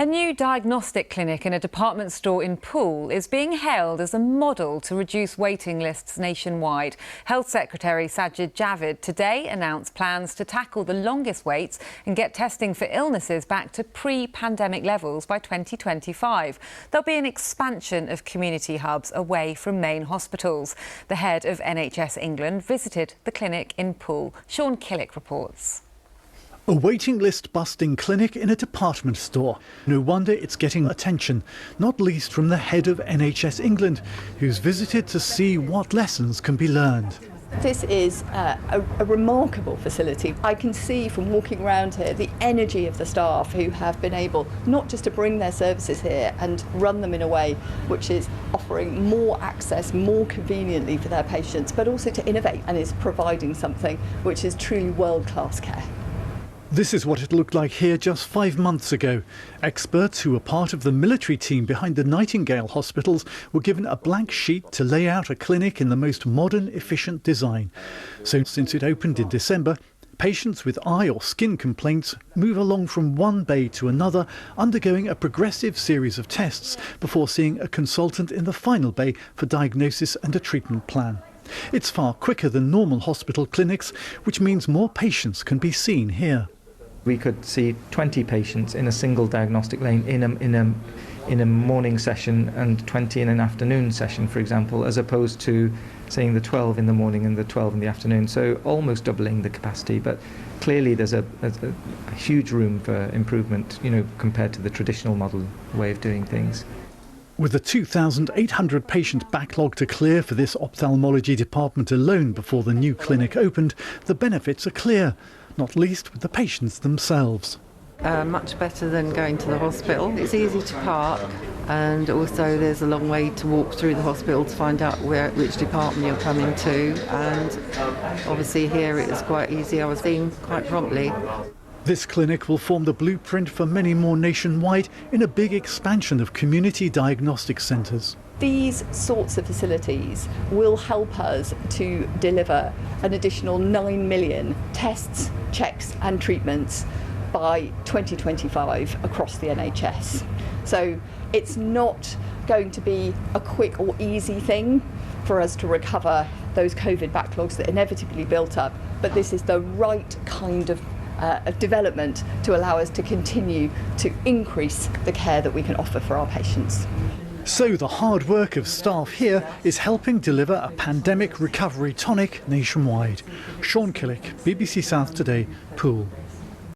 A new diagnostic clinic in a department store in Poole is being hailed as a model to reduce waiting lists nationwide. Health Secretary Sajid Javid today announced plans to tackle the longest waits and get testing for illnesses back to pre-pandemic levels by 2025. There'll be an expansion of community hubs away from main hospitals. The head of NHS England visited the clinic in Poole. Sean Killick reports. A waiting list busting clinic in a department store. No wonder it's getting attention, not least from the head of NHS England, who's visited to see what lessons can be learned. This is a remarkable facility. I can see from walking around here the energy of the staff who have been able not just to bring their services here and run them in a way which is offering more access more conveniently for their patients, but also to innovate and is providing something which is truly world-class care. This is what it looked like here just 5 months ago. Experts who were part of the military team behind the Nightingale hospitals were given a blank sheet to lay out a clinic in the most modern, efficient design. So since it opened in December, patients with eye or skin complaints move along from one bay to another, undergoing a progressive series of tests before seeing a consultant in the final bay for diagnosis and a treatment plan. It's far quicker than normal hospital clinics, which means more patients can be seen here. We could see 20 patients in a single diagnostic lane in a morning session and 20 in an afternoon session, for example, as opposed to seeing the 12 in the morning and the 12 in the afternoon. So almost doubling the capacity, but clearly there's a huge room for improvement, compared to the traditional model way of doing things. With a 2,800 patient backlog to clear for this ophthalmology department alone before the new clinic opened, the benefits are clear, not least with the patients themselves. Much better than going to the hospital. It's easy to park, and also there's a long way to walk through the hospital to find out which department you're coming to, and obviously here it is quite easy. I was seen quite promptly. This clinic will form the blueprint for many more nationwide in a big expansion of community diagnostic centres. These sorts of facilities will help us to deliver an additional 9 million tests, checks and treatments by 2025 across the NHS. So it's not going to be a quick or easy thing for us to recover those COVID backlogs that inevitably built up, but this is the right kind of development to allow us to continue to increase the care that we can offer for our patients. So the hard work of staff here is helping deliver a pandemic recovery tonic nationwide. Sean Killick, BBC South Today, Poole.